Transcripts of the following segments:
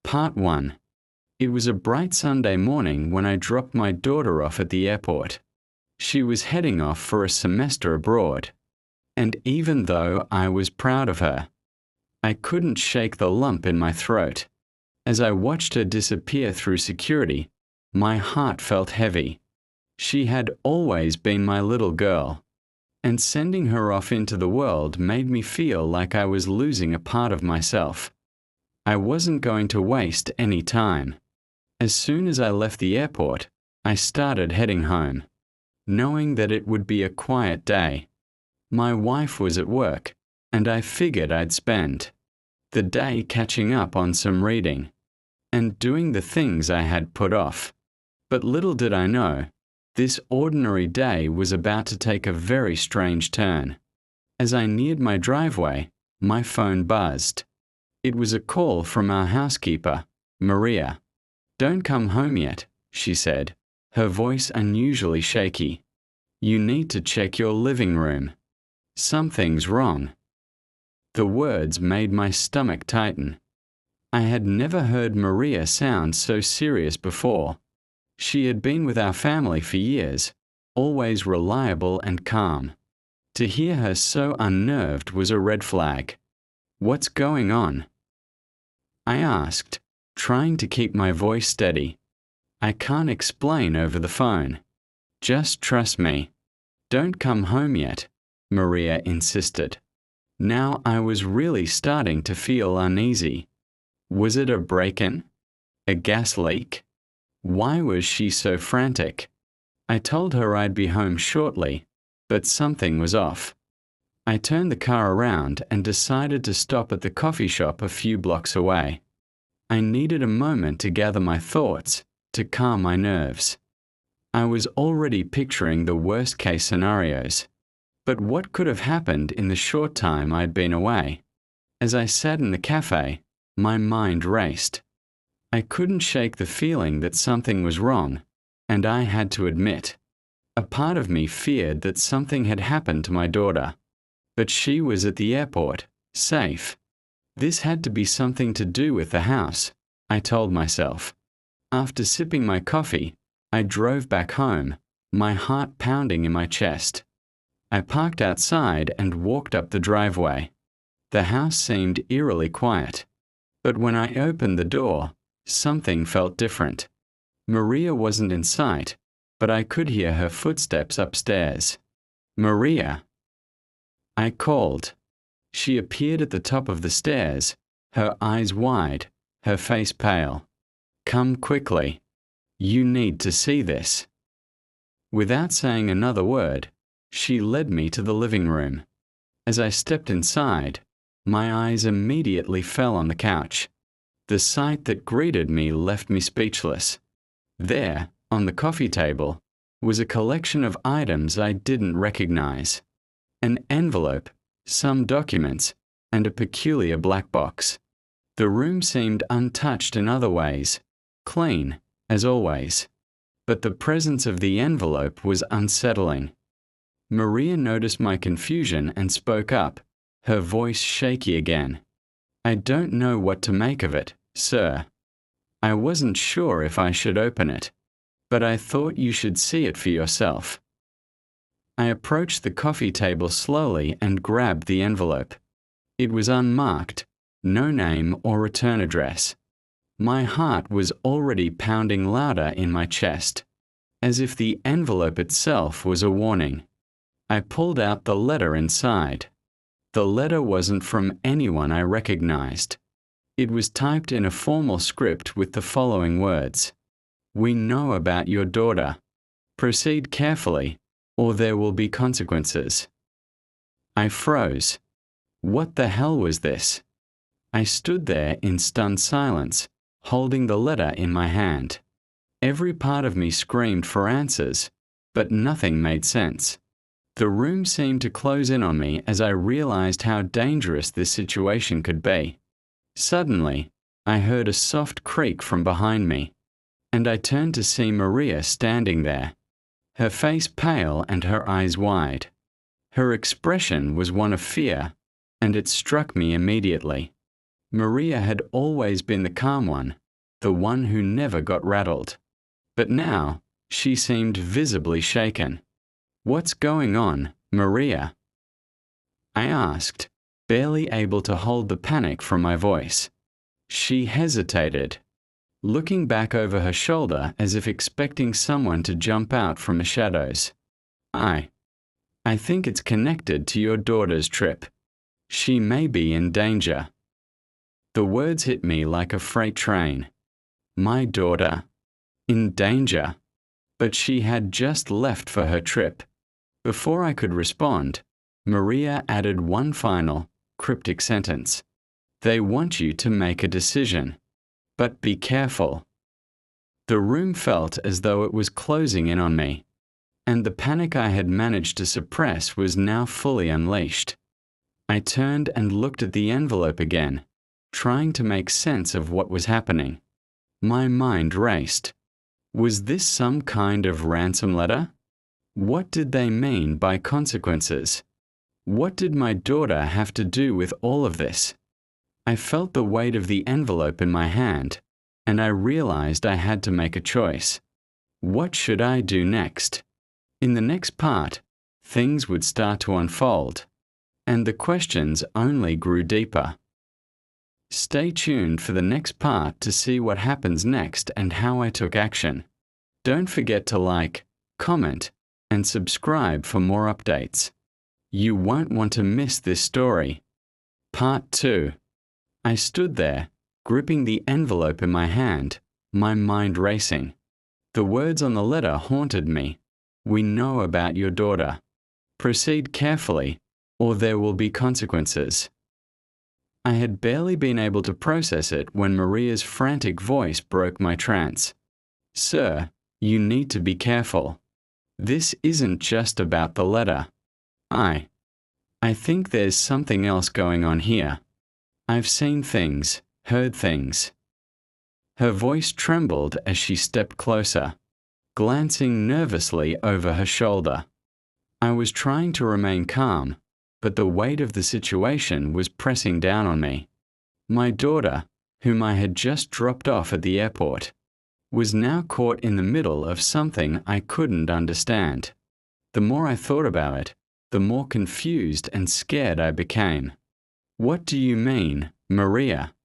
Part 1. It was a bright Sunday morning when I dropped my daughter off at the airport. She was heading off for a semester abroad. And even though I was proud of her, I couldn't shake the lump in my throat. As I watched her disappear through security, my heart felt heavy. She had always been my little girl, and sending her off into the world made me feel like I was losing a part of myself. I wasn't going to waste any time. As soon as I left the airport, I started heading home, knowing that it would be a quiet day. My wife was at work, and I figured I'd spend the day catching up on some reading and doing the things I had put off. But little did I know, this ordinary day was about to take a very strange turn. As I neared my driveway, my phone buzzed. It was a call from our housekeeper, Maria. "Don't come home yet," she said, her voice unusually shaky. "You need to check your living room. Something's wrong." The words made my stomach tighten. I had never heard Maria sound so serious before. She had been with our family for years, always reliable and calm. To hear her so unnerved was a red flag. "What's going on?" I asked, trying to keep my voice steady. "I can't explain over the phone. Just trust me. Don't come home yet," Maria insisted. Now I was really starting to feel uneasy. Was it a break-in? A gas leak? Why was she so frantic? I told her I'd be home shortly, but something was off. I turned the car around and decided to stop at the coffee shop a few blocks away. I needed a moment to gather my thoughts, to calm my nerves. I was already picturing the worst-case scenarios. But what could have happened in the short time I'd been away? As I sat in the cafe, my mind raced. I couldn't shake the feeling that something was wrong, and I had to admit, a part of me feared that something had happened to my daughter. But she was at the airport, safe. This had to be something to do with the house, I told myself. After sipping my coffee, I drove back home, my heart pounding in my chest. I parked outside and walked up the driveway. The house seemed eerily quiet. But when I opened the door, something felt different. Maria wasn't in sight, but I could hear her footsteps upstairs. "Maria!" I called. She appeared at the top of the stairs, her eyes wide, her face pale. "Come quickly. You need to see this." Without saying another word, she led me to the living room. As I stepped inside, my eyes immediately fell on the couch. The sight that greeted me left me speechless. There, on the coffee table, was a collection of items I didn't recognize. An envelope, some documents, and a peculiar black box. The room seemed untouched in other ways, clean, as always. But the presence of the envelope was unsettling. Maria noticed my confusion and spoke up, her voice shaky again. "I don't know what to make of it, sir. I wasn't sure if I should open it, but I thought you should see it for yourself." I approached the coffee table slowly and grabbed the envelope. It was unmarked, no name or return address. My heart was already pounding louder in my chest, as if the envelope itself was a warning. I pulled out the letter inside. The letter wasn't from anyone I recognized. It was typed in a formal script with the following words: "We know about your daughter. Proceed carefully, or there will be consequences." I froze. What the hell was this? I stood there in stunned silence, holding the letter in my hand. Every part of me screamed for answers, but nothing made sense. The room seemed to close in on me as I realized how dangerous this situation could be. Suddenly, I heard a soft creak from behind me, and I turned to see Maria standing there, her face pale and her eyes wide. Her expression was one of fear, and it struck me immediately. Maria had always been the calm one, the one who never got rattled. But now, she seemed visibly shaken. "What's going on, Maria?" I asked, barely able to hold the panic from my voice. She hesitated, looking back over her shoulder as if expecting someone to jump out from the shadows. I think it's connected to your daughter's trip. She may be in danger." The words hit me like a freight train. My daughter? In danger? But she had just left for her trip. Before I could respond, Maria added one final, cryptic sentence. "They want you to make a decision. But be careful." The room felt as though it was closing in on me, and the panic I had managed to suppress was now fully unleashed. I turned and looked at the envelope again, trying to make sense of what was happening. My mind raced. Was this some kind of ransom letter? What did they mean by consequences? What did my daughter have to do with all of this? I felt the weight of the envelope in my hand, and I realized I had to make a choice. What should I do next? In the next part, things would start to unfold, and the questions only grew deeper. Stay tuned for the next part to see what happens next and how I took action. Don't forget to like, comment, and subscribe for more updates. You won't want to miss this story. Part 2. I stood there, gripping the envelope in my hand, my mind racing. The words on the letter haunted me. "We know about your daughter. Proceed carefully, or there will be consequences." I had barely been able to process it when Maria's frantic voice broke my trance. "Sir, you need to be careful. This isn't just about the letter. I think there's something else going on here. I've seen things, heard things." Her voice trembled as she stepped closer, glancing nervously over her shoulder. I was trying to remain calm, but the weight of the situation was pressing down on me. My daughter, whom I had just dropped off at the airport, was now caught in the middle of something I couldn't understand. The more I thought about it, the more confused and scared I became. "What do you mean, Maria?"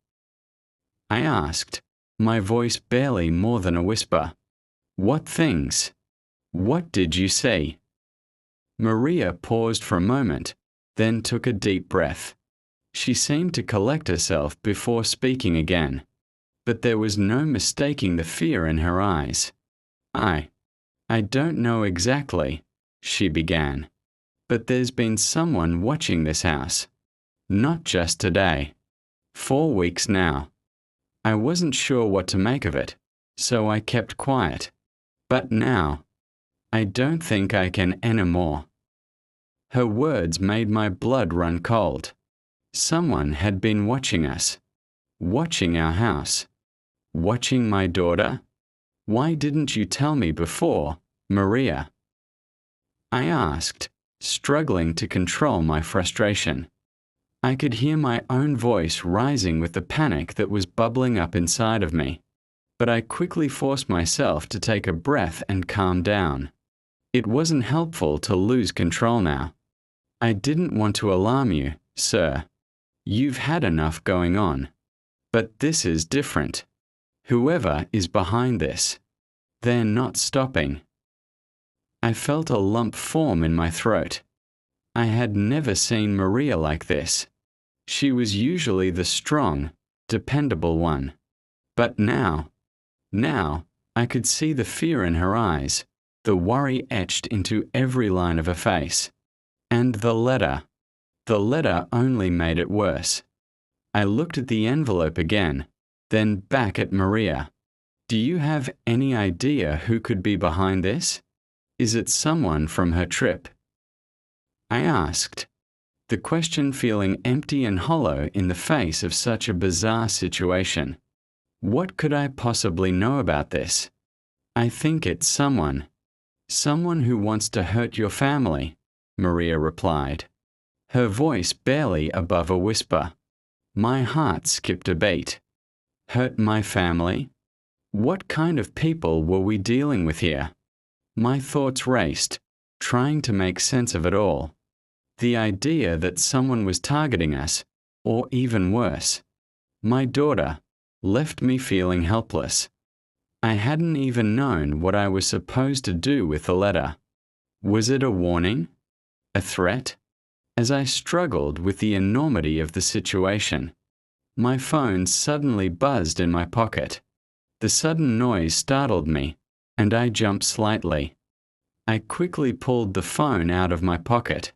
I asked, my voice barely more than a whisper. "What things? What did you see?" Maria paused for a moment, then took a deep breath. She seemed to collect herself before speaking again, but there was no mistaking the fear in her eyes. I don't know exactly," she began, "but there's been someone watching this house. Not just today. 4 weeks now. I wasn't sure what to make of it, so I kept quiet. But now, I don't think I can anymore." Her words made my blood run cold. Someone had been watching us, watching our house, watching my daughter. "Why didn't you tell me before, Maria?" I asked, struggling to control my frustration. I could hear my own voice rising with the panic that was bubbling up inside of me, but I quickly forced myself to take a breath and calm down. It wasn't helpful to lose control now. "I didn't want to alarm you, sir. You've had enough going on. But this is different. Whoever is behind this, they're not stopping." I felt a lump form in my throat. I had never seen Maria like this. She was usually the strong, dependable one. But now I could see the fear in her eyes, the worry etched into every line of her face. And the letter only made it worse. I looked at the envelope again, then back at Maria. "Do you have any idea who could be behind this? Is it someone from her trip?" I asked, the question feeling empty and hollow in the face of such a bizarre situation. What could I possibly know about this? "I think it's someone who wants to hurt your family," Maria replied, her voice barely above a whisper. My heart skipped a beat. Hurt my family? What kind of people were we dealing with here? My thoughts raced, trying to make sense of it all. The idea that someone was targeting us, or even worse, my daughter, left me feeling helpless. I hadn't even known what I was supposed to do with the letter. Was it a warning? A threat? As I struggled with the enormity of the situation, my phone suddenly buzzed in my pocket. The sudden noise startled me, and I jumped slightly. I quickly pulled the phone out of my pocket,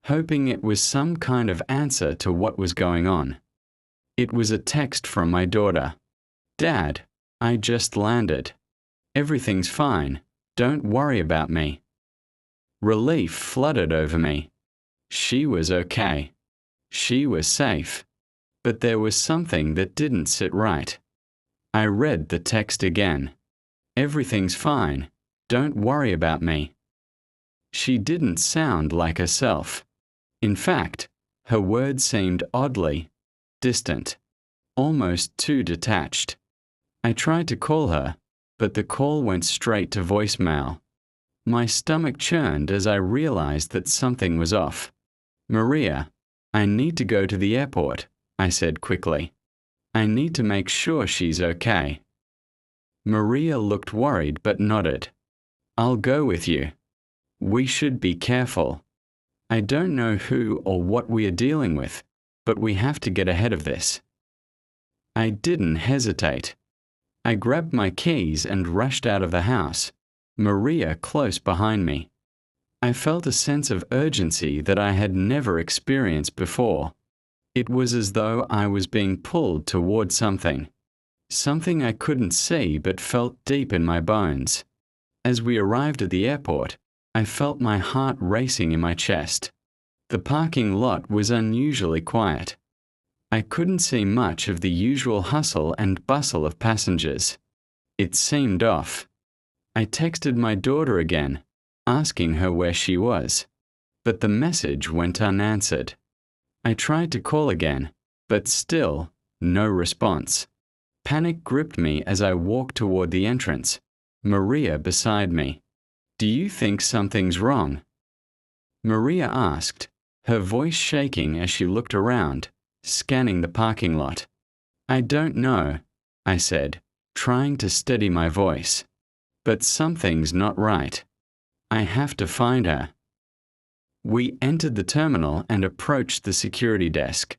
hoping it was some kind of answer to what was going on. It was a text from my daughter. "Dad, I just landed. Everything's fine. Don't worry about me." Relief flooded over me. She was okay. She was safe. But there was something that didn't sit right. I read the text again. "Everything's fine. Don't worry about me." She didn't sound like herself. In fact, her words seemed oddly distant, almost too detached. I tried to call her, but the call went straight to voicemail. My stomach churned as I realized that something was off. "Maria, I need to go to the airport," I said quickly. "I need to make sure she's okay." Maria looked worried but nodded. "I'll go with you. We should be careful. I don't know who or what we are dealing with, but we have to get ahead of this." I didn't hesitate. I grabbed my keys and rushed out of the house, Maria close behind me. I felt a sense of urgency that I had never experienced before. It was as though I was being pulled toward something I couldn't see but felt deep in my bones. As we arrived at the airport, I felt my heart racing in my chest. The parking lot was unusually quiet. I couldn't see much of the usual hustle and bustle of passengers. It seemed off. I texted my daughter again, asking her where she was, but the message went unanswered. I tried to call again, but still, no response. Panic gripped me as I walked toward the entrance, Maria beside me. "Do you think something's wrong?" Maria asked, her voice shaking as she looked around, scanning the parking lot. "I don't know," I said, trying to steady my voice. "But something's not right. I have to find her." We entered the terminal and approached the security desk.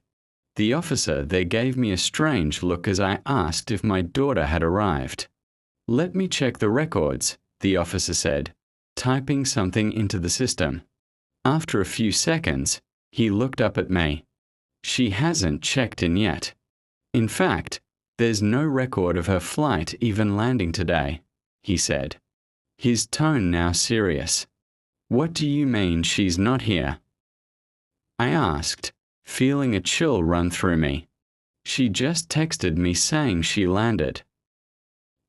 The officer there gave me a strange look as I asked if my daughter had arrived. "Let me check the records," the officer said, typing something into the system. After a few seconds, he looked up at me. "She hasn't checked in yet. In fact, there's no record of her flight even landing today," he said, his tone now serious. "What do you mean she's not here?" I asked, feeling a chill run through me. "She just texted me saying she landed."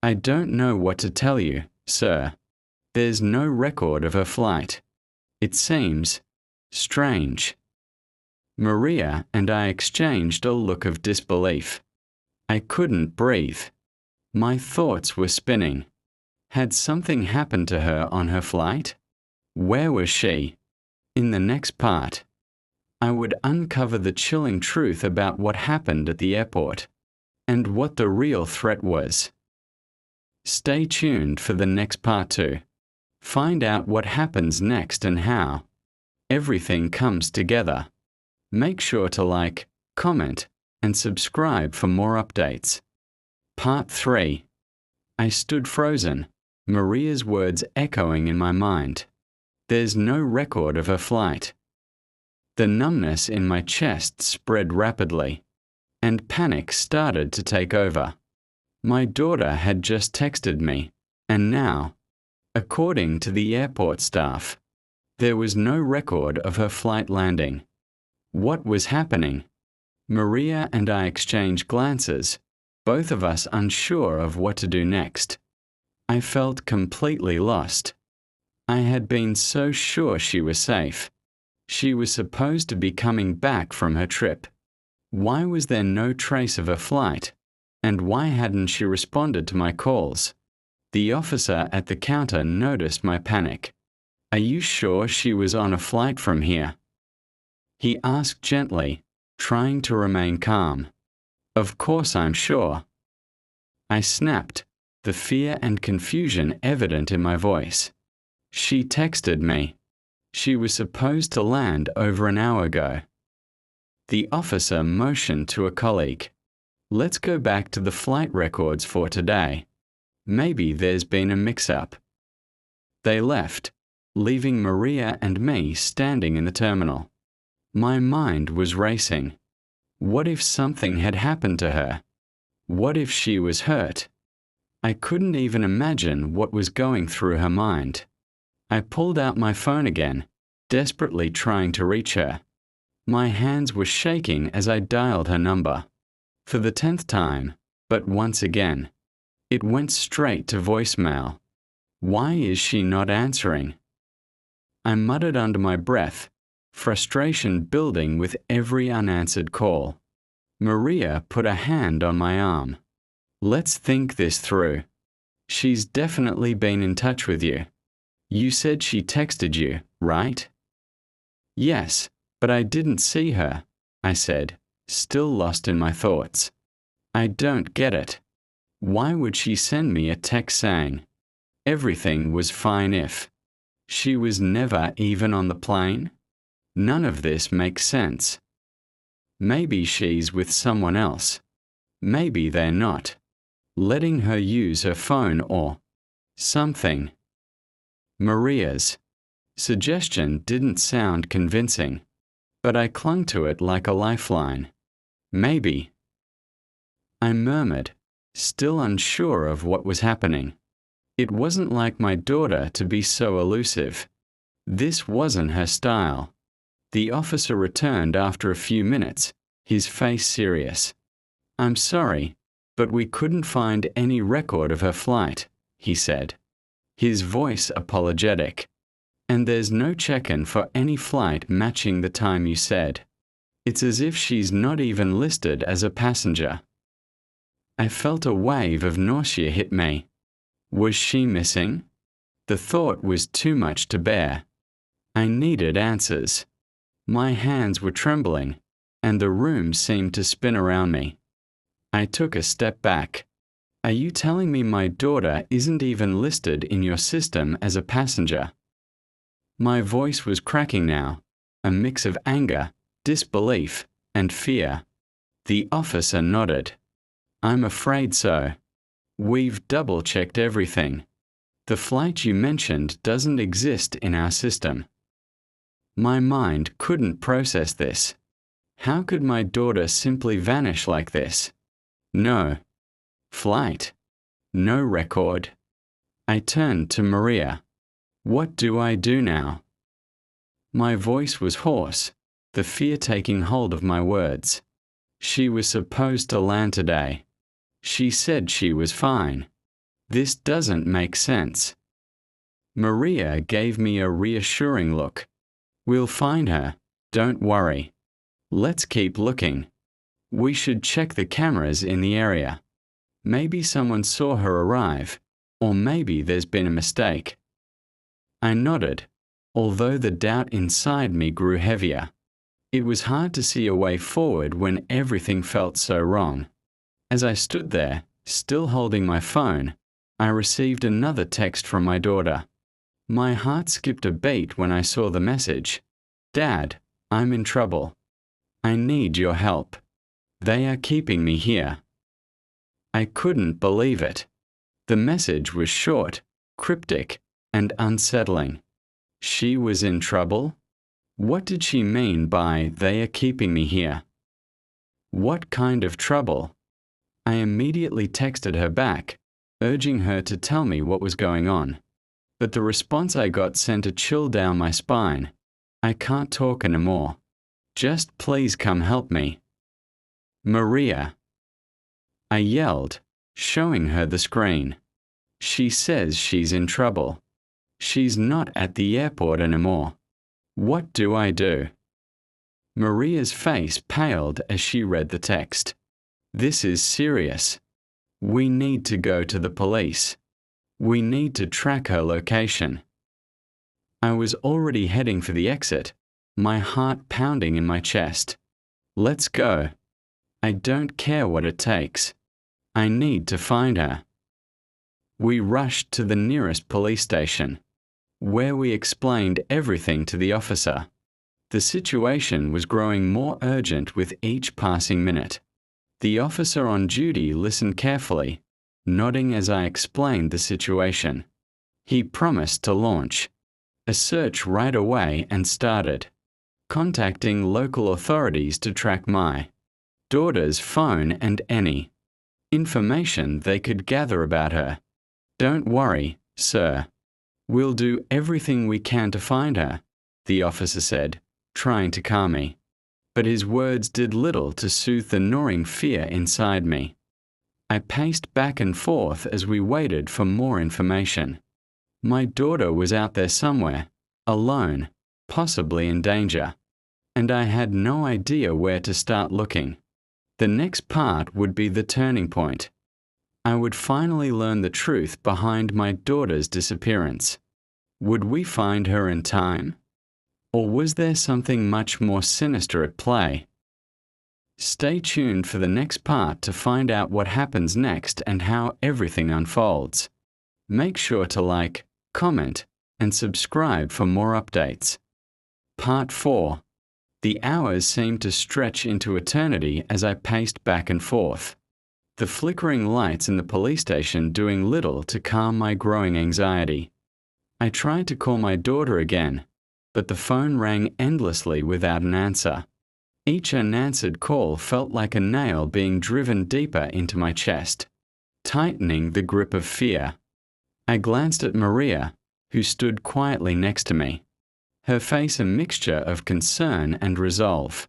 "I don't know what to tell you, sir. There's no record of her flight. It seems strange." Maria and I exchanged a look of disbelief. I couldn't breathe. My thoughts were spinning. Had something happened to her on her flight? Where was she? In the next part, I would uncover the chilling truth about what happened at the airport and what the real threat was. Stay tuned for the next part 2. Find out what happens next and how everything comes together. Make sure to like, comment, and subscribe for more updates. Part 3. I stood frozen, Maria's words echoing in my mind. There's no record of her flight. The numbness in my chest spread rapidly, and panic started to take over. My daughter had just texted me, and now, according to the airport staff, there was no record of her flight landing. What was happening? Maria and I exchanged glances, both of us unsure of what to do next. I felt completely lost. I had been so sure she was safe. She was supposed to be coming back from her trip. Why was there no trace of her flight? And why hadn't she responded to my calls? The officer at the counter noticed my panic. Are you sure she was on a flight from here? He asked gently, trying to remain calm. Of course I'm sure. I snapped, the fear and confusion evident in my voice. She texted me. She was supposed to land over an hour ago. The officer motioned to a colleague. Let's go back to the flight records for today. Maybe there's been a mix-up. They left, leaving Maria and me standing in the terminal. My mind was racing. What if something had happened to her? What if she was hurt? I couldn't even imagine what was going through her mind. I pulled out my phone again, desperately trying to reach her. My hands were shaking as I dialed her number. For the 10th time, but once again, it went straight to voicemail. Why is she not answering? I muttered under my breath, frustration building with every unanswered call. Maria put a hand on my arm. Let's think this through. She's definitely been in touch with you. You said she texted you, right? Yes, but I didn't see her, I said, still lost in my thoughts. I don't get it. Why would she send me a text saying, everything was fine if? She was never even on the plane? None of this makes sense. Maybe she's with someone else. Maybe they're not. Letting her use her phone or something. Maria's suggestion didn't sound convincing, but I clung to it like a lifeline. Maybe. I murmured, still unsure of what was happening. It wasn't like my daughter to be so elusive. This wasn't her style. The officer returned after a few minutes, his face serious. I'm sorry, but we couldn't find any record of her flight, he said, his voice apologetic. And there's no check-in for any flight matching the time you said. It's as if she's not even listed as a passenger. I felt a wave of nausea hit me. Was she missing? The thought was too much to bear. I needed answers. My hands were trembling, and the room seemed to spin around me. I took a step back. Are you telling me my daughter isn't even listed in your system as a passenger? My voice was cracking now, a mix of anger, disbelief, and fear. The officer nodded. I'm afraid so. We've double-checked everything. The flight you mentioned doesn't exist in our system. My mind couldn't process this. How could my daughter simply vanish like this? No flight. No record. I turned to Maria. What do I do now? My voice was hoarse, the fear taking hold of my words. She was supposed to land today. She said she was fine. This doesn't make sense. Maria gave me a reassuring look. We'll find her, don't worry. Let's keep looking. We should check the cameras in the area. Maybe someone saw her arrive, or maybe there's been a mistake. I nodded, although the doubt inside me grew heavier. It was hard to see a way forward when everything felt so wrong. As I stood there, still holding my phone, I received another text from my daughter. My heart skipped a beat when I saw the message. Dad, I'm in trouble. I need your help. They are keeping me here. I couldn't believe it. The message was short, cryptic, and unsettling. She was in trouble? What did she mean by they are keeping me here? What kind of trouble? I immediately texted her back, urging her to tell me what was going on. But the response I got sent a chill down my spine. I can't talk anymore. Just please come help me. Maria. I yelled, showing her the screen. She says she's in trouble. She's not at the airport anymore. What do I do? Maria's face paled as she read the text. "This is serious. We need to go to the police. We need to track her location." I was already heading for the exit, my heart pounding in my chest. Let's go. I don't care what it takes. I need to find her. We rushed to the nearest police station, where we explained everything to the officer. The situation was growing more urgent with each passing minute. The officer on duty listened carefully, nodding as I explained the situation. He promised to launch a search right away and started contacting local authorities to track my daughter's phone and any information they could gather about her. "Don't worry, sir. We'll do everything we can to find her," the officer said, trying to calm me. But his words did little to soothe the gnawing fear inside me. I paced back and forth as we waited for more information. My daughter was out there somewhere, alone, possibly in danger, and I had no idea where to start looking. The next part would be the turning point. I would finally learn the truth behind my daughter's disappearance. Would we find her in time? Or was there something much more sinister at play? Stay tuned for the next part to find out what happens next and how everything unfolds. Make sure to like, comment, and subscribe for more updates. Part 4. The hours seemed to stretch into eternity as I paced back and forth, the flickering lights in the police station doing little to calm my growing anxiety. I tried to call my daughter again, but the phone rang endlessly without an answer. Each unanswered call felt like a nail being driven deeper into my chest, tightening the grip of fear. I glanced at Maria, who stood quietly next to me, her face a mixture of concern and resolve.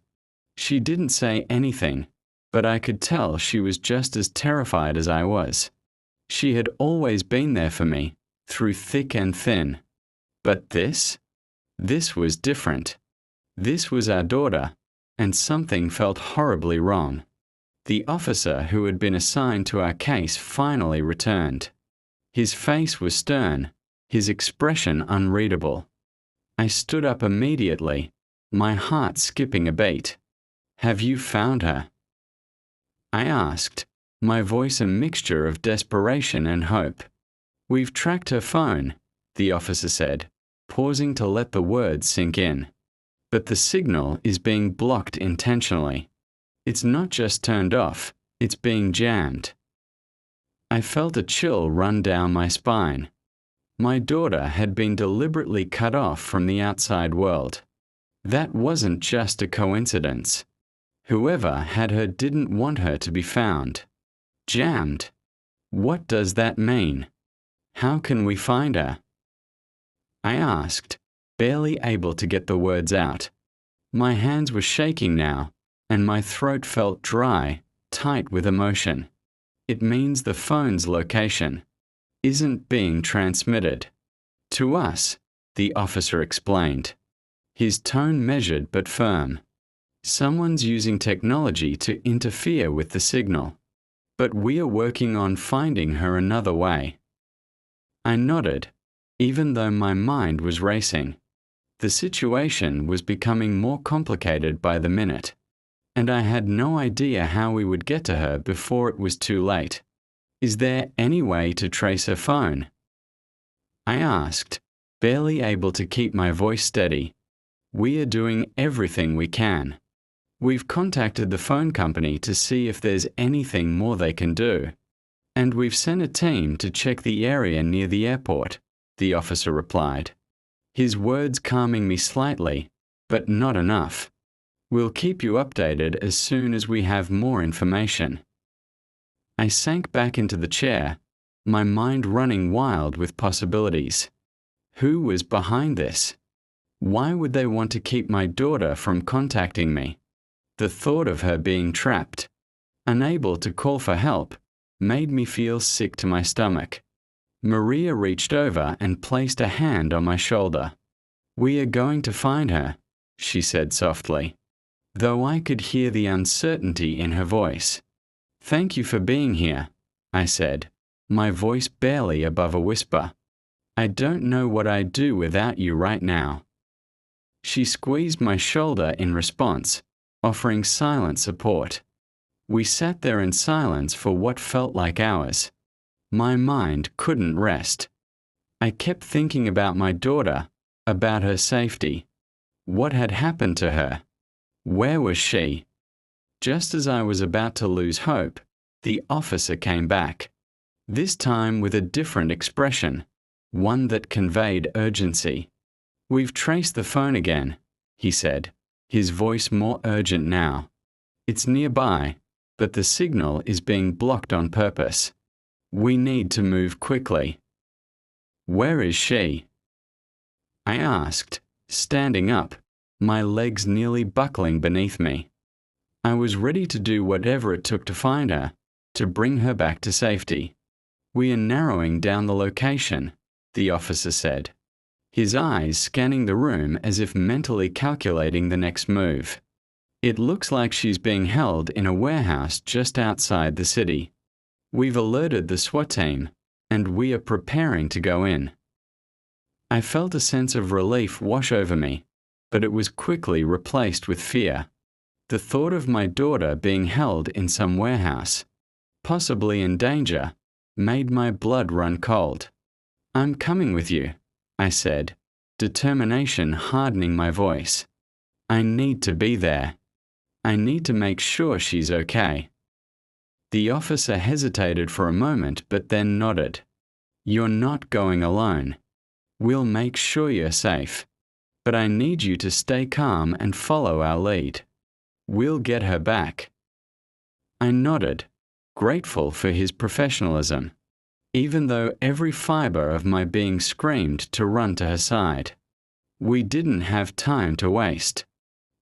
She didn't say anything, but I could tell she was just as terrified as I was. She had always been there for me, through thick and thin. But this was different. This was our daughter, and something felt horribly wrong. The officer who had been assigned to our case finally returned. His face was stern, his expression unreadable. I stood up immediately, my heart skipping a beat. "Have you found her?" I asked, my voice a mixture of desperation and hope. "We've tracked her phone," the officer said, pausing to let the words sink in. "But the signal is being blocked intentionally. It's not just turned off, it's being jammed." I felt a chill run down my spine. My daughter had been deliberately cut off from the outside world. That wasn't just a coincidence. Whoever had her didn't want her to be found. Jammed. What does that mean? How can we find her? I asked, barely able to get the words out. My hands were shaking now, and my throat felt dry, tight with emotion. "It means the phone's location isn't being transmitted to us," the officer explained, his tone measured but firm. "Someone's using technology to interfere with the signal, but we are working on finding her another way." I nodded, even though my mind was racing. The situation was becoming more complicated by the minute, and I had no idea how we would get to her before it was too late. "Is there any way to trace her phone?" I asked, barely able to keep my voice steady. "We are doing everything we can. We've contacted the phone company to see if there's anything more they can do. And we've sent a team to check the area near the airport," the officer replied, his words calming me slightly, but not enough. "We'll keep you updated as soon as we have more information." I sank back into the chair, my mind running wild with possibilities. Who was behind this? Why would they want to keep my daughter from contacting me? The thought of her being trapped, unable to call for help, made me feel sick to my stomach. Maria reached over and placed a hand on my shoulder. "We are going to find her," she said softly. though I could hear the uncertainty in her voice. "Thank you for being here," I said, my voice barely above a whisper. "I don't know what I'd do without you right now." She squeezed my shoulder in response, offering silent support. We sat there in silence for what felt like hours. My mind couldn't rest. I kept thinking about my daughter, about her safety. What had happened to her? Where was she? Just as I was about to lose hope, the officer came back, this time with a different expression, one that conveyed urgency. "We've traced the phone again," he said, his voice more urgent now. "It's nearby, but the signal is being blocked on purpose. We need to move quickly." "Where is she?" I asked, standing up, my legs nearly buckling beneath me. I was ready to do whatever it took to find her, to bring her back to safety. "We are narrowing down the location," the officer said, his eyes scanning the room as if mentally calculating the next move. "It looks like she's being held in a warehouse just outside the city. We've alerted the SWAT team, and we are preparing to go in." I felt a sense of relief wash over me, but it was quickly replaced with fear. The thought of my daughter being held in some warehouse, possibly in danger, made my blood run cold. "I'm coming with you," I said, determination hardening my voice. "I need to be there. I need to make sure she's okay." The officer hesitated for a moment but then nodded. "You're not going alone. We'll make sure you're safe. But I need you to stay calm and follow our lead. We'll get her back." I nodded, grateful for his professionalism, even though every fiber of my being screamed to run to her side. We didn't have time to waste.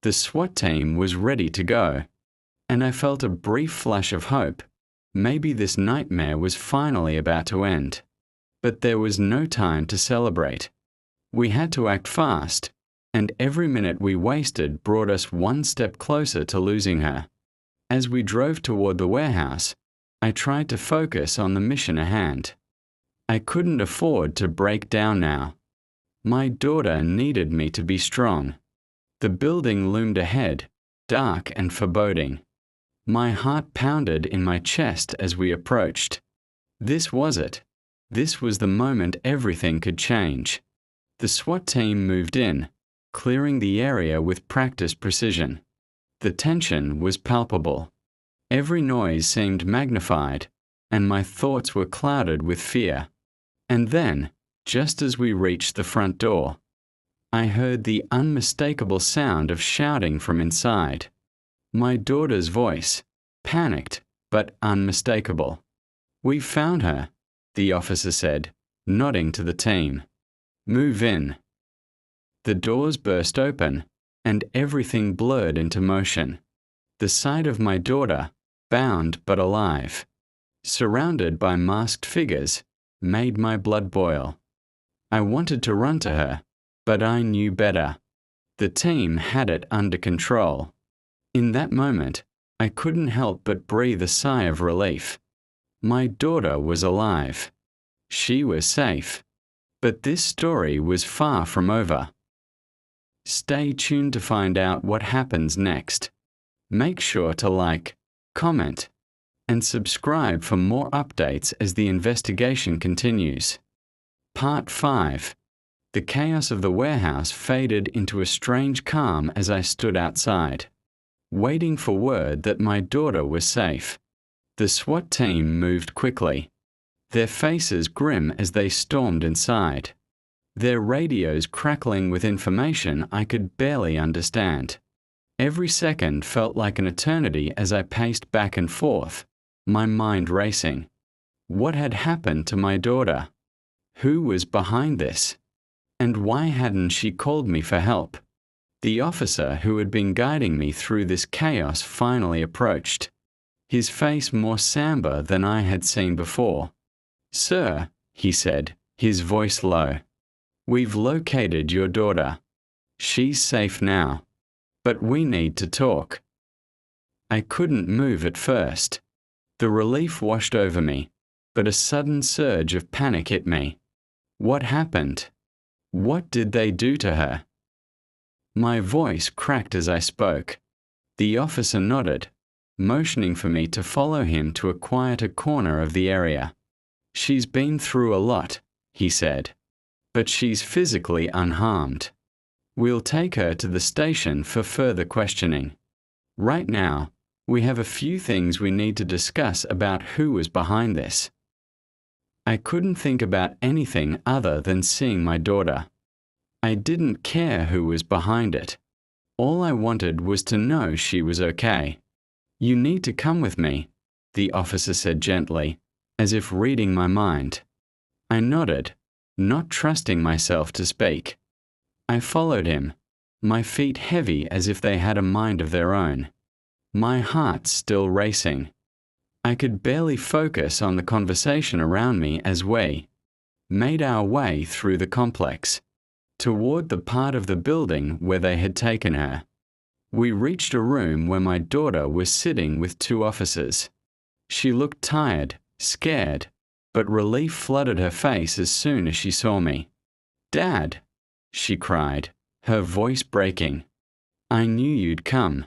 The SWAT team was ready to go, and I felt a brief flash of hope. Maybe this nightmare was finally about to end. But there was no time to celebrate. We had to act fast, and every minute we wasted brought us one step closer to losing her. As we drove toward the warehouse, I tried to focus on the mission at hand. I couldn't afford to break down now. My daughter needed me to be strong. The building loomed ahead, dark and foreboding. My heart pounded in my chest as we approached. This was it. This was the moment everything could change. The SWAT team moved in, clearing the area with practiced precision. The tension was palpable. Every noise seemed magnified, and my thoughts were clouded with fear. And then, just as we reached the front door, I heard the unmistakable sound of shouting from inside. My daughter's voice, panicked but unmistakable. "We've found her," the officer said, nodding to the team. "Move in." The doors burst open, and everything blurred into motion. The sight of my daughter, bound but alive, surrounded by masked figures, made my blood boil. I wanted to run to her, but I knew better. The team had it under control. In that moment, I couldn't help but breathe a sigh of relief. My daughter was alive. She was safe. But this story was far from over. Stay tuned to find out what happens next. Make sure to like, comment, and subscribe for more updates as the investigation continues. Part 5. The chaos of the warehouse faded into a strange calm as I stood outside, waiting for word that my daughter was safe. The SWAT team moved quickly, their faces grim as they stormed inside, their radios crackling with information I could barely understand. Every second felt like an eternity as I paced back and forth, my mind racing. What had happened to my daughter? Who was behind this? And why hadn't she called me for help? The officer who had been guiding me through this chaos finally approached, his face more somber than I had seen before. "Sir," he said, his voice low, "we've located your daughter. She's safe now. but we need to talk. I couldn't move at first. The relief washed over me, but a sudden surge of panic hit me. What happened? What did they do to her? My voice cracked as I spoke. The officer nodded, motioning for me to follow him to a quieter corner of the area. She's been through a lot, he said, but she's physically unharmed. We'll take her to the station for further questioning. Right now, we have a few things we need to discuss about who was behind this. I couldn't think about anything other than seeing my daughter. I didn't care who was behind it. All I wanted was to know she was okay. You need to come with me, the officer said gently, as if reading my mind. I nodded, not trusting myself to speak. I followed him, my feet heavy as if they had a mind of their own. My heart still racing. I could barely focus on the conversation around me as we made our way through the complex, toward the part of the building where they had taken her. We reached a room where my daughter was sitting with two officers. She looked tired, scared, but relief flooded her face as soon as she saw me. "Dad!" she cried, her voice breaking. "I knew you'd come."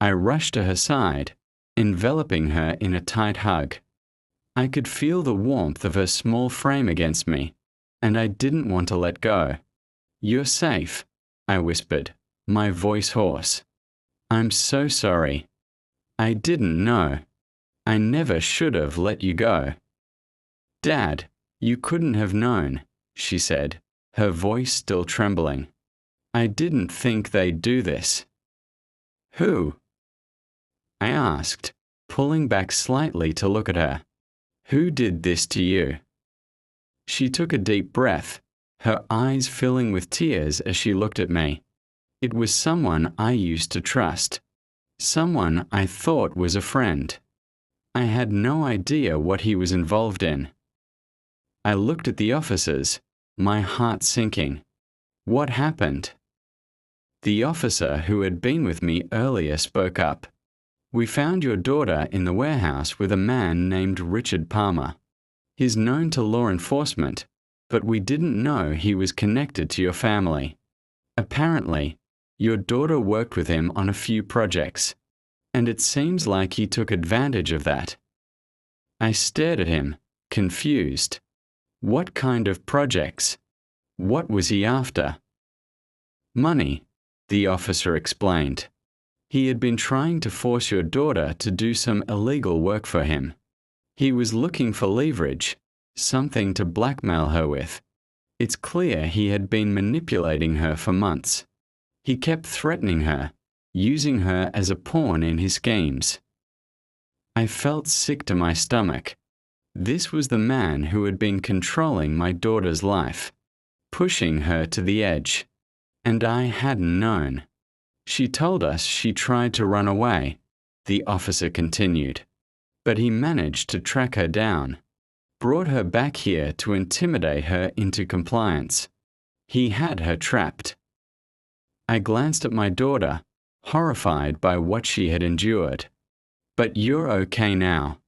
I rushed to her side, enveloping her in a tight hug. I could feel the warmth of her small frame against me, and I didn't want to let go. "You're safe," I whispered, my voice hoarse. "I'm so sorry. I didn't know. I never should have let you go." "Dad, you couldn't have known," she said, her voice still trembling. "I didn't think they'd do this." "Who?" I asked, pulling back slightly to look at her. "Who did this to you?" She took a deep breath, her eyes filling with tears as she looked at me. It was someone I used to trust, someone I thought was a friend. I had no idea what he was involved in. I looked at the officers, my heart sinking. What happened? The officer who had been with me earlier spoke up. "We found your daughter in the warehouse with a man named Richard Palmer. He's known to law enforcement, but we didn't know he was connected to your family. Apparently, your daughter worked with him on a few projects, and it seems like he took advantage of that." I stared at him, confused. What kind of projects? What was he after? "Money," the officer explained. "He had been trying to force your daughter to do some illegal work for him. He was looking for leverage, something to blackmail her with. It's clear he had been manipulating her for months. He kept threatening her, using her as a pawn in his schemes." I felt sick to my stomach. This was the man who had been controlling my daughter's life, pushing her to the edge. And I hadn't known. "She told us she tried to run away," the officer continued. "But he managed to track her down, brought her back here to intimidate her into compliance. He had her trapped." I glanced at my daughter, horrified by what she had endured. "But you're okay now?"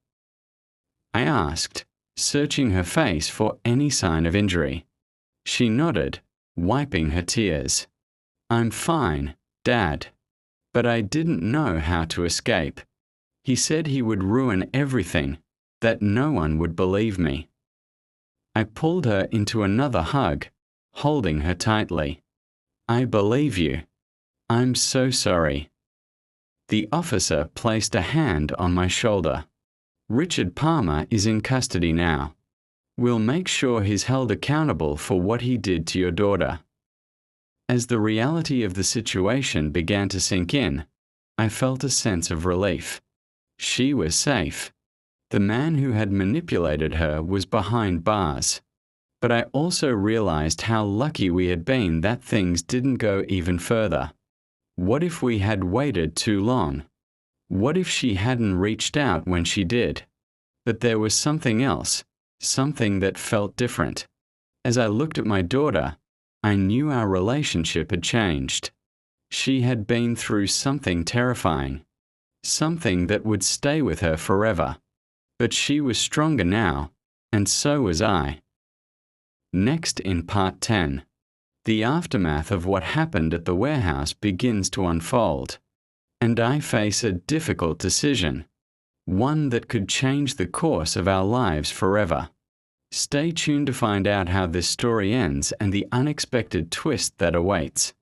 I asked, searching her face for any sign of injury. She nodded, wiping her tears. "I'm fine, Dad. But I didn't know how to escape. He said he would ruin everything, that no one would believe me." I pulled her into another hug, holding her tightly. "I believe you. I'm so sorry." The officer placed a hand on my shoulder. "Richard Palmer is in custody now. We'll make sure he's held accountable for what he did to your daughter." As the reality of the situation began to sink in, I felt a sense of relief. She was safe. The man who had manipulated her was behind bars. But I also realized how lucky we had been that things didn't go even further. What if we had waited too long? What if she hadn't reached out when she did? But there was something else, something that felt different. As I looked at my daughter, I knew our relationship had changed. She had been through something terrifying, something that would stay with her forever. But she was stronger now, and so was I. Next in Part 10, the aftermath of what happened at the warehouse begins to unfold, and I face a difficult decision, one that could change the course of our lives forever. Stay tuned to find out how this story ends and the unexpected twist that awaits.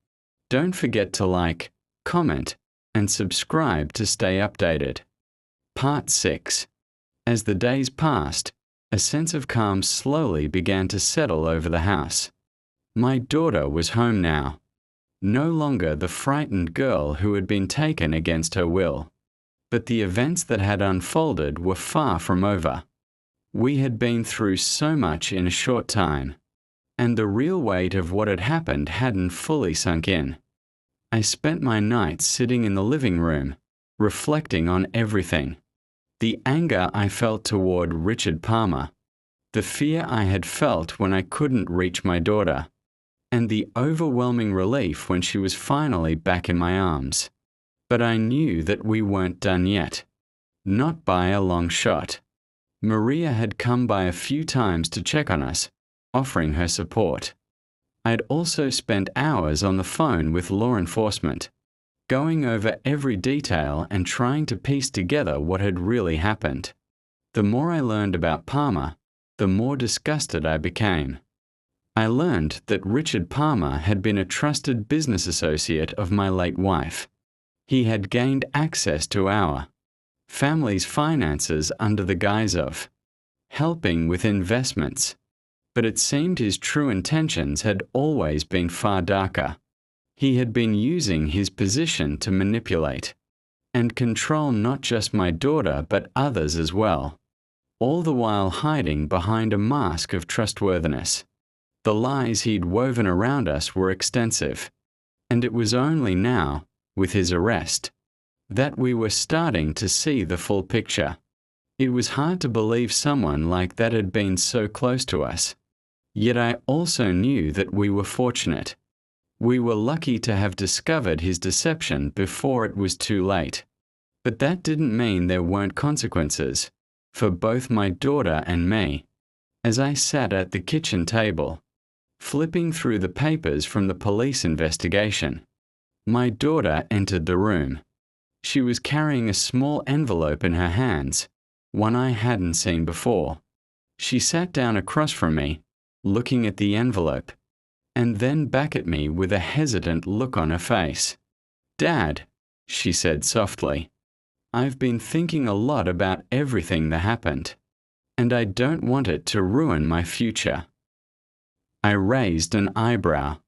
Don't forget to like, comment, and subscribe to stay updated. Part 6. As the days passed, a sense of calm slowly began to settle over the house. My daughter was home now, no longer the frightened girl who had been taken against her will. But the events that had unfolded were far from over. We had been through so much in a short time, and the real weight of what had happened hadn't fully sunk in. I spent my nights sitting in the living room, reflecting on everything. The anger I felt toward Richard Palmer, the fear I had felt when I couldn't reach my daughter, and the overwhelming relief when she was finally back in my arms. But I knew that we weren't done yet. Not by a long shot. Maria had come by a few times to check on us, offering her support. I'd also spent hours on the phone with law enforcement, going over every detail and trying to piece together what had really happened. The more I learned about Palmer, the more disgusted I became. I learned that Richard Palmer had been a trusted business associate of my late wife. He had gained access to our family's finances under the guise of helping with investments, but it seemed his true intentions had always been far darker. He had been using his position to manipulate and control not just my daughter but others as well, all the while hiding behind a mask of trustworthiness. The lies he'd woven around us were extensive, and it was only now, with his arrest, that we were starting to see the full picture. It was hard to believe someone like that had been so close to us. Yet I also knew that we were fortunate. We were lucky to have discovered his deception before it was too late. But that didn't mean there weren't consequences, for both my daughter and me. As I sat at the kitchen table, flipping through the papers from the police investigation, my daughter entered the room. She was carrying a small envelope in her hands, one I hadn't seen before. She sat down across from me, looking at the envelope, and then back at me with a hesitant look on her face. "Dad," she said softly, "I've been thinking a lot about everything that happened, and I don't want it to ruin my future." I raised an eyebrow.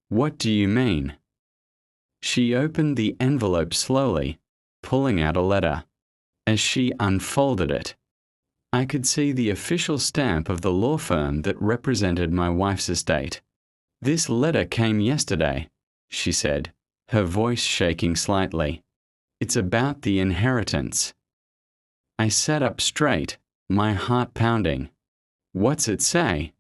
"What do you mean?" She opened the envelope slowly, pulling out a letter. As she unfolded it, I could see the official stamp of the law firm that represented my wife's estate. "This letter came yesterday," she said, her voice shaking slightly. "It's about the inheritance." I sat up straight, my heart pounding. "What's it say?"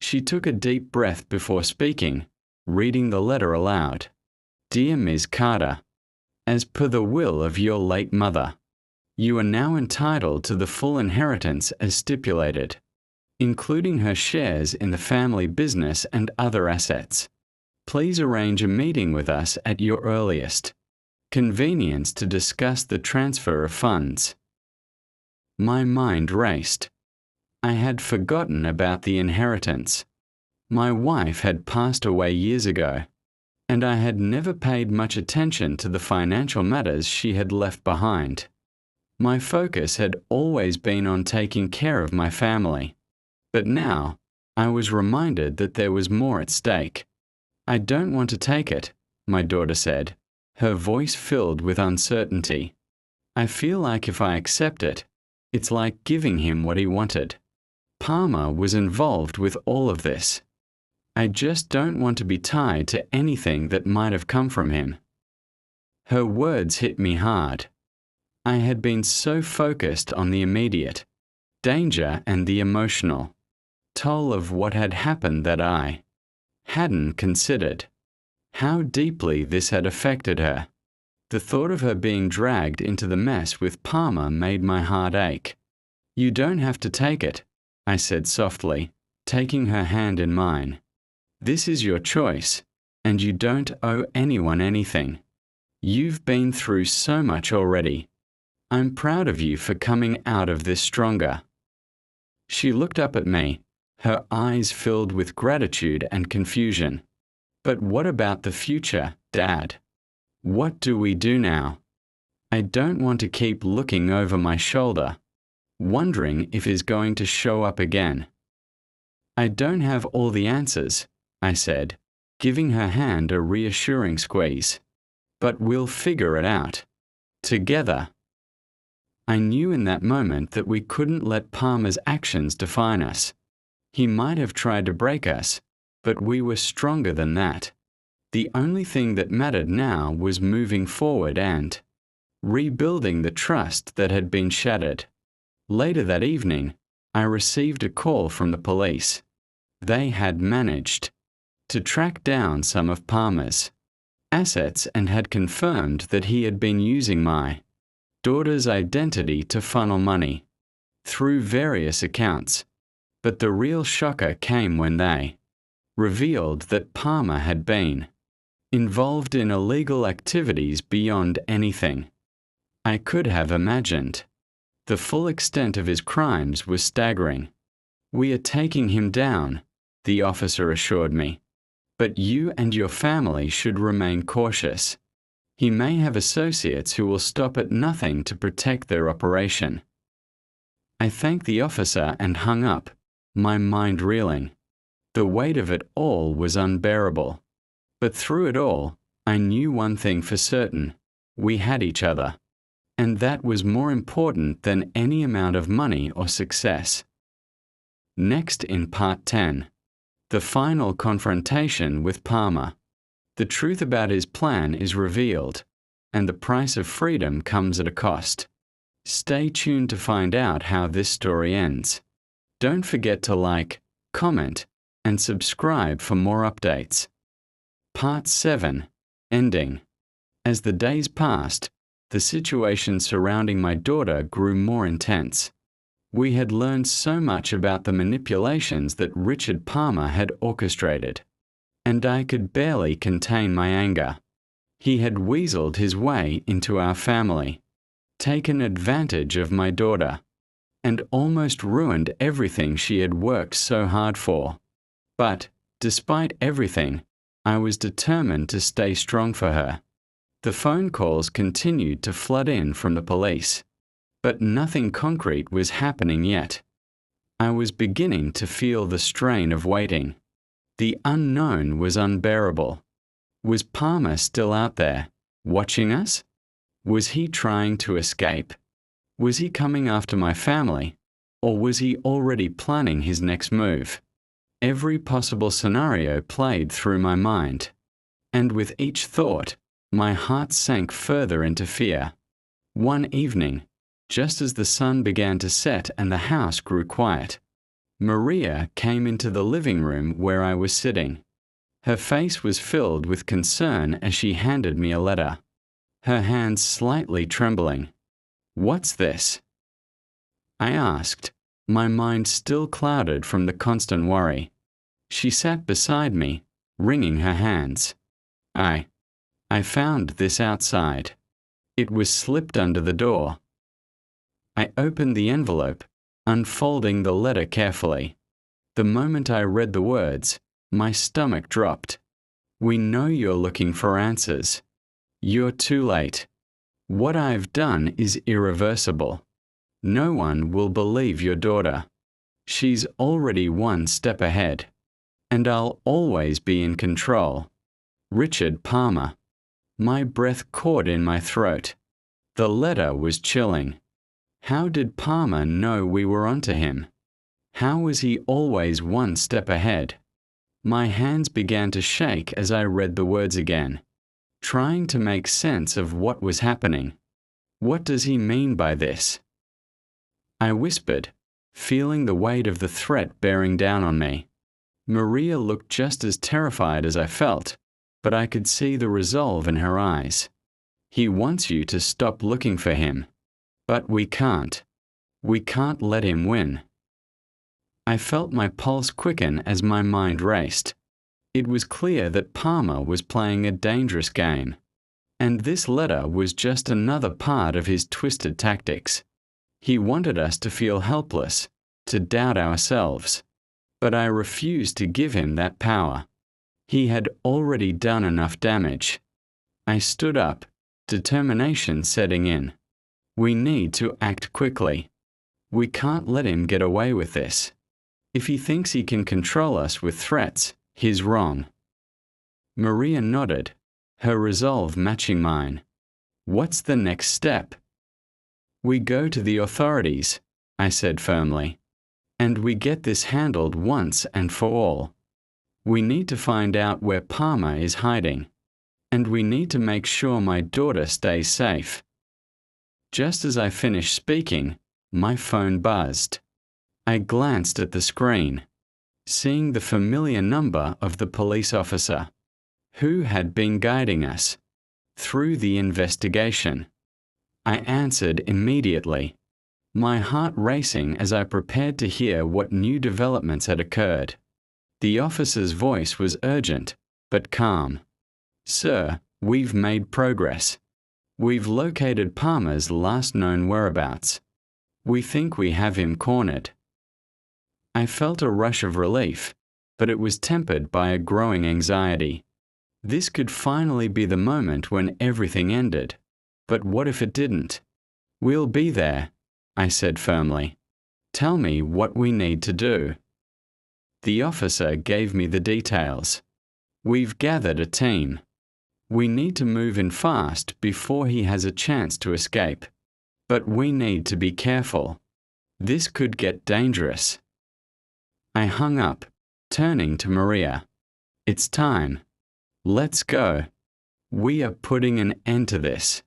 She took a deep breath before speaking, reading the letter aloud. "Dear Ms. Carter, as per the will of your late mother, you are now entitled to the full inheritance as stipulated, including her shares in the family business and other assets. Please arrange a meeting with us at your earliest convenience to discuss the transfer of funds." My mind raced. I had forgotten about the inheritance. My wife had passed away years ago, and I had never paid much attention to the financial matters she had left behind. My focus had always been on taking care of my family. But now, I was reminded that there was more at stake. "I don't want to take it," my daughter said, her voice filled with uncertainty. "I feel like if I accept it, it's like giving him what he wanted. Palmer was involved with all of this. I just don't want to be tied to anything that might have come from him." Her words hit me hard. I had been so focused on the immediate danger and the emotional toll of what had happened that I hadn't considered How deeply this had affected her. The thought of her being dragged into the mess with Palmer made my heart ache. "You don't have to take it," I said softly, taking her hand in mine. "This is your choice, and you don't owe anyone anything. You've been through so much already. I'm proud of you for coming out of this stronger." She looked up at me, her eyes filled with gratitude and confusion. "But what about the future, Dad? What do we do now? I don't want to keep looking over my shoulder, wondering if he's going to show up again." "I don't have all the answers," I said, giving her hand a reassuring squeeze. "But we'll figure it out. Together." I knew in that moment that we couldn't let Palmer's actions define us. He might have tried to break us, but we were stronger than that. The only thing that mattered now was moving forward and rebuilding the trust that had been shattered. Later that evening, I received a call from the police. They had managed to track down some of Palmer's assets and had confirmed that he had been using my daughter's identity to funnel money through various accounts. But the real shocker came when they revealed that Palmer had been involved in illegal activities beyond anything I could have imagined. The full extent of his crimes was staggering. "We are taking him down," the officer assured me. "But you and your family should remain cautious. He may have associates who will stop at nothing to protect their operation." I thanked the officer and hung up, my mind reeling. The weight of it all was unbearable. But through it all, I knew one thing for certain: we had each other. And that was more important than any amount of money or success. Next in Part 10. The final confrontation with Palmer. The truth about his plan is revealed, and the price of freedom comes at a cost. Stay tuned to find out how this story ends. Don't forget to like, comment, and subscribe for more updates. Part 7. Ending. As the days passed, the situation surrounding my daughter grew more intense. We had learned so much about the manipulations that Richard Palmer had orchestrated, and I could barely contain my anger. He had weaseled his way into our family, taken advantage of my daughter, and almost ruined everything she had worked so hard for. But, despite everything, I was determined to stay strong for her. The phone calls continued to flood in from the police, but nothing concrete was happening yet. I was beginning to feel the strain of waiting. The unknown was unbearable. Was Palmer still out there, watching us? Was he trying to escape? Was he coming after my family? Or was he already planning his next move? Every possible scenario played through my mind, and with each thought, my heart sank further into fear. One evening, just as the sun began to set and the house grew quiet, Maria came into the living room where I was sitting. Her face was filled with concern as she handed me a letter, her hands slightly trembling. "What's this?" I asked, my mind still clouded from the constant worry. She sat beside me, wringing her hands. I found this outside. It was slipped under the door." I opened the envelope, unfolding the letter carefully. The moment I read the words, my stomach dropped. "We know you're looking for answers. You're too late. What I've done is irreversible. No one will believe your daughter. She's already one step ahead. And I'll always be in control. Richard Palmer." My breath caught in my throat. The letter was chilling. How did Palmer know we were onto him? How was he always one step ahead? My hands began to shake as I read the words again, trying to make sense of what was happening. What does he mean by this? I whispered, feeling the weight of the threat bearing down on me. Maria looked just as terrified as I felt, but I could see the resolve in her eyes. He wants you to stop looking for him. But we can't. We can't let him win. I felt my pulse quicken as my mind raced. It was clear that Palmer was playing a dangerous game. And this letter was just another part of his twisted tactics. He wanted us to feel helpless, to doubt ourselves. But I refused to give him that power. He had already done enough damage. I stood up, determination setting in. We need to act quickly. We can't let him get away with this. If he thinks he can control us with threats, he's wrong. Maria nodded, her resolve matching mine. What's the next step? We go to the authorities, I said firmly. And we get this handled once and for all. We need to find out where Palmer is hiding. And we need to make sure my daughter stays safe. Just as I finished speaking, my phone buzzed. I glanced at the screen, seeing the familiar number of the police officer, who had been guiding us through the investigation. I answered immediately, my heart racing as I prepared to hear what new developments had occurred. The officer's voice was urgent, but calm. Sir, we've made progress. We've located Palmer's last known whereabouts. We think we have him cornered. I felt a rush of relief, but it was tempered by a growing anxiety. This could finally be the moment when everything ended. But what if it didn't? We'll be there, I said firmly. Tell me what we need to do. The officer gave me the details. We've gathered a team. We need to move in fast before he has a chance to escape. But we need to be careful. This could get dangerous. I hung up, turning to Maria. It's time. Let's go. We are putting an end to this.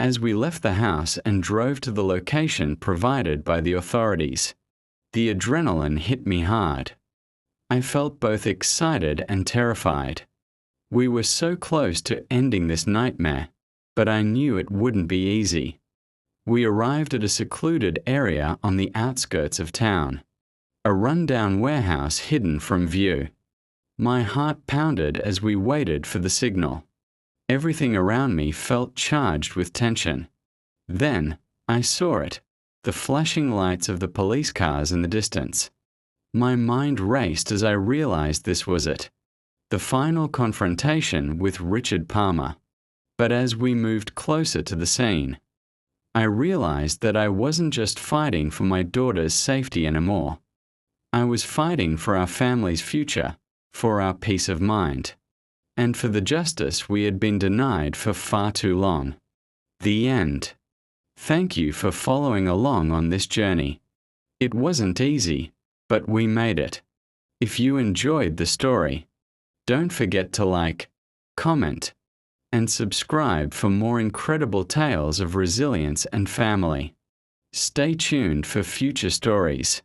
As we left the house and drove to the location provided by the authorities, the adrenaline hit me hard. I felt both excited and terrified. We were so close to ending this nightmare, but I knew it wouldn't be easy. We arrived at a secluded area on the outskirts of town, a rundown warehouse hidden from view. My heart pounded as we waited for the signal. Everything around me felt charged with tension. Then, I saw it, the flashing lights of the police cars in the distance. My mind raced as I realized this was it, the final confrontation with Richard Palmer. But as we moved closer to the scene, I realized that I wasn't just fighting for my daughter's safety anymore. I was fighting for our family's future, for our peace of mind, and for the justice we had been denied for far too long. The end. Thank you for following along on this journey. It wasn't easy, but we made it. If you enjoyed the story, don't forget to like, comment, and subscribe for more incredible tales of resilience and family. Stay tuned for future stories.